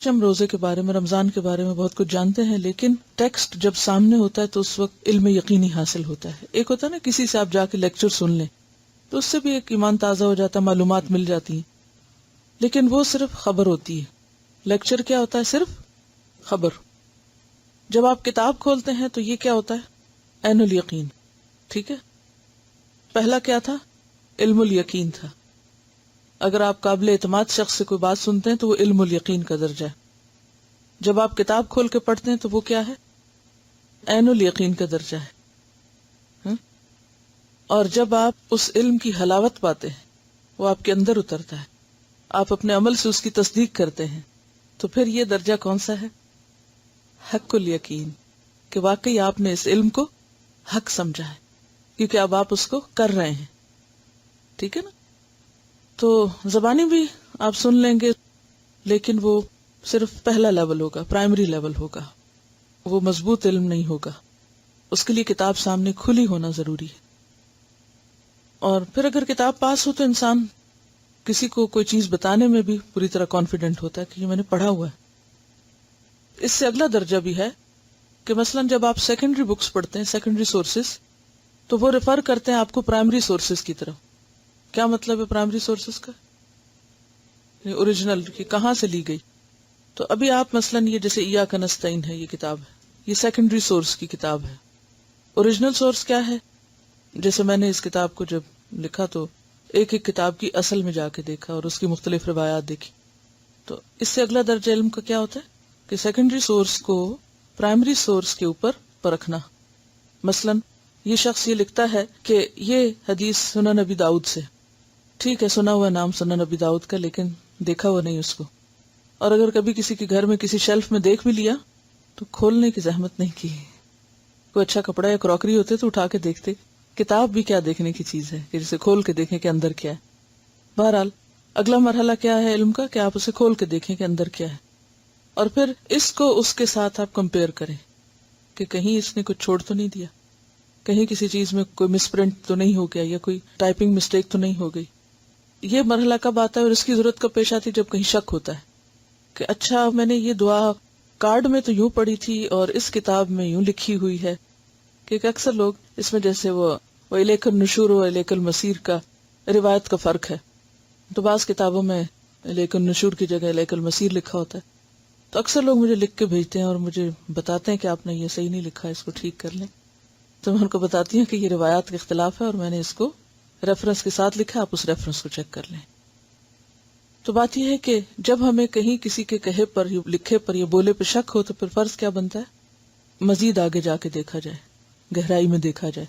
ہم روزے کے بارے میں، رمضان کے بارے میں بہت کچھ جانتے ہیں، لیکن ٹیکسٹ جب سامنے ہوتا ہے تو اس وقت علم یقینی حاصل ہوتا ہے. ایک ہوتا ہے نا کسی سے آپ جا کے لیکچر سن لیں تو اس سے بھی ایک ایمان تازہ ہو جاتا ہے، معلومات مل جاتی ہیں، لیکن وہ صرف خبر ہوتی ہے. لیکچر کیا ہوتا ہے؟ صرف خبر. جب آپ کتاب کھولتے ہیں تو یہ کیا ہوتا ہے؟ عین الیقین. ٹھیک ہے، پہلا کیا تھا؟ علم الیقین تھا. اگر آپ قابل اعتماد شخص سے کوئی بات سنتے ہیں تو وہ علم الیقین کا درجہ ہے. جب آپ کتاب کھول کے پڑھتے ہیں تو وہ کیا ہے؟ عین الیقین کا درجہ ہے. اور جب آپ اس علم کی حلاوت پاتے ہیں، وہ آپ کے اندر اترتا ہے، آپ اپنے عمل سے اس کی تصدیق کرتے ہیں، تو پھر یہ درجہ کون سا ہے؟ حق الیقین، کہ واقعی آپ نے اس علم کو حق سمجھا ہے، کیونکہ اب آپ اس کو کر رہے ہیں. ٹھیک ہے نا؟ تو زبانی بھی آپ سن لیں گے، لیکن وہ صرف پہلا لیول ہوگا، پرائمری لیول ہوگا، وہ مضبوط علم نہیں ہوگا. اس کے لیے کتاب سامنے کھلی ہونا ضروری ہے. اور پھر اگر کتاب پاس ہو تو انسان کسی کو کوئی چیز بتانے میں بھی پوری طرح کانفیڈنٹ ہوتا ہے کہ یہ میں نے پڑھا ہوا ہے. اس سے اگلا درجہ بھی ہے کہ مثلا جب آپ سیکنڈری بکس پڑھتے ہیں، سیکنڈری سورسز، تو وہ ریفر کرتے ہیں آپ کو پرائمری سورسز کی طرف. کیا مطلب ہے پرائمری سورسز کا؟ اوریجنل کی کہاں سے لی گئی. تو ابھی آپ مثلا یہ جیسے ایاک نستعین ہے، یہ کتاب ہے، یہ سیکنڈری سورس کی کتاب ہے. اوریجنل سورس کیا ہے؟ جیسے میں نے اس کتاب کو جب لکھا تو ایک ایک کتاب کی اصل میں جا کے دیکھا اور اس کی مختلف روایات دیکھی. تو اس سے اگلا درجہ علم کا کیا ہوتا ہے کہ سیکنڈری سورس کو پرائمری سورس کے اوپر پرکھنا. مثلا یہ شخص یہ لکھتا ہے کہ یہ حدیث سنن نبی داؤد سے. ٹھیک ہے، سنا ہوا نام سنن نبی داؤد کا، لیکن دیکھا ہوا نہیں اس کو. اور اگر کبھی کسی کے گھر میں کسی شیلف میں دیکھ بھی لیا تو کھولنے کی زحمت نہیں کی. کوئی اچھا کپڑا یا کراکری ہوتے تو اٹھا کے دیکھتے. کتاب بھی کیا دیکھنے کی چیز ہے کہ جسے کھول کے دیکھیں کہ اندر کیا ہے. بہرحال اگلا مرحلہ کیا ہے علم کا کہ آپ اسے کھول کے دیکھیں کہ اندر کیا ہے، اور پھر اس کو اس کے ساتھ آپ کمپیئر کریں کہ کہیں اس نے کچھ چھوڑ تو نہیں دیا، کہیں کسی چیز میں کوئی مس پرنٹ تو نہیں ہو گیا، یا کوئی ٹائپنگ مسٹیک تو نہیں ہو گئی. یہ مرحلہ کب آتا ہے اور اس کی ضرورت کب پیش آتی ہے؟ جب کہیں شک ہوتا ہے کہ اچھا میں نے یہ دعا کارڈ میں تو یوں پڑھی تھی اور اس کتاب میں یوں لکھی ہوئی ہے. کیونکہ اکثر لوگ اس میں جیسے وہ الیک النشور و الیک المصیر کا روایت کا فرق ہے، تو بعض کتابوں میں الیک النشور کی جگہ الیک المصیر لکھا ہوتا ہے. تو اکثر لوگ مجھے لکھ کے بھیجتے ہیں اور مجھے بتاتے ہیں کہ آپ نے یہ صحیح نہیں لکھا، اس کو ٹھیک کر لیں. تو میں ان کو بتاتی ہوں کہ یہ روایات کا اختلاف ہے اور میں نے اس کو ریفرنس کے ساتھ لکھا، آپ اس ریفرنس کو چیک کر لیں. تو بات یہ ہے کہ جب ہمیں کہیں کسی کے کہے پر، لکھے پر یا بولے پہ شک ہو تو پھر فرض کیا بنتا ہے؟ مزید آگے جا کے دیکھا جائے، گہرائی میں دیکھا جائے.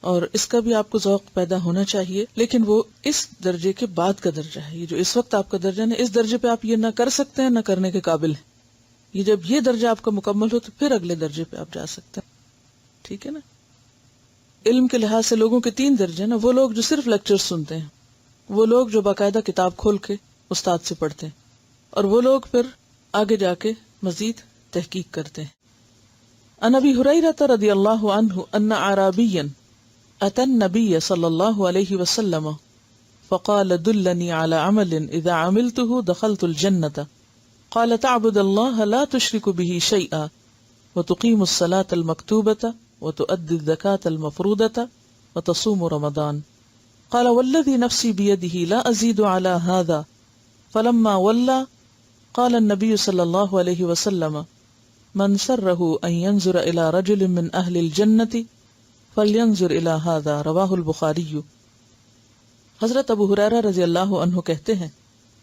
اور اس کا بھی آپ کو ذوق پیدا ہونا چاہیے، لیکن وہ اس درجے کے بعد کا درجہ ہے. یہ جو اس وقت آپ کا درجہ ہے، اس درجے پہ آپ یہ نہ کر سکتے ہیں نہ کرنے کے قابل ہیں. یہ جب یہ درجہ آپ کا مکمل ہو تو پھر اگلے درجے پہ آپ جا سکتے ہیں. ٹھیک ہے نا؟ علم کے لحاظ سے لوگوں کے 3 درجے نا. وہ لوگ جو صرف لیکچر سنتے ہیں، وہ لوگ جو باقاعدہ کتاب کھول کے استاد سے پڑھتے ہیں، اور وہ لوگ پھر آگے جا کے مزید تحقیق کرتے ہیں. عن ابی ہریرہ رضی اللہ عنہ ان اعرابیا اتى النبي صلی اللہ علیہ وسلم فقال دلني على عمل اذا عملته دخلت الجنة قال تعبد الله لا تشرك به شيئا وتقيم الصلاة المكتوبة وتؤدي الزكاة المفروضة وتصوم رمضان. قال والذي نفسي بيده لا أزيد على هذا. فلما ولى قال النبي صلى الله عليه وسلم من سره أن ينظر إلى رجل من أهل الجنة فلينظر إلى هذا. رواه البخاری. حضرت ابو ہریرہ رضی اللہ عنہ کہتے ہیں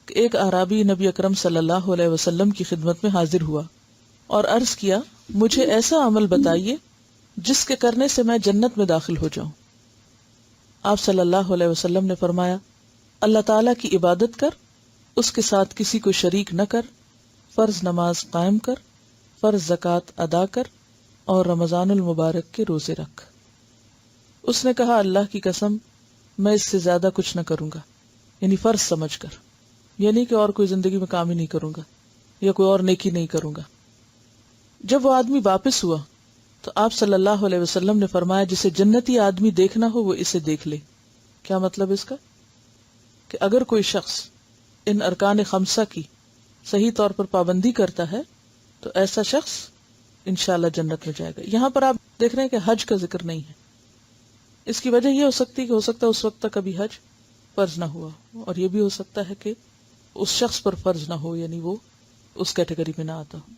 کہ ایک اعرابی نبی اکرم صلی اللہ علیہ وسلم کی خدمت میں حاضر ہوا اور عرض کیا مجھے ایسا عمل بتائیے جس کے کرنے سے میں جنت میں داخل ہو جاؤں. آپ صلی اللہ علیہ وسلم نے فرمایا اللہ تعالیٰ کی عبادت کر، اس کے ساتھ کسی کو شریک نہ کر، فرض نماز قائم کر، فرض زکوٰۃ ادا کر، اور رمضان المبارک کے روزے رکھ. اس نے کہا اللہ کی قسم میں اس سے زیادہ کچھ نہ کروں گا، یعنی فرض سمجھ کر، یعنی کہ اور کوئی زندگی میں کام ہی نہیں کروں گا یا کوئی اور نیکی نہیں کروں گا. جب وہ آدمی واپس ہوا تو آپ صلی اللہ علیہ وسلم نے فرمایا جسے جنتی آدمی دیکھنا ہو وہ اسے دیکھ لے. کیا مطلب اس کا؟ کہ اگر کوئی شخص ان ارکان خمسہ کی صحیح طور پر پابندی کرتا ہے تو ایسا شخص انشاءاللہ جنت میں جائے گا. یہاں پر آپ دیکھ رہے ہیں کہ حج کا ذکر نہیں ہے. اس کی وجہ یہ ہو سکتی ہے کہ ہو سکتا ہے اس وقت تک کبھی حج فرض نہ ہوا، اور یہ بھی ہو سکتا ہے کہ اس شخص پر فرض نہ ہو، یعنی وہ اس کیٹیگری میں نہ آتا ہو.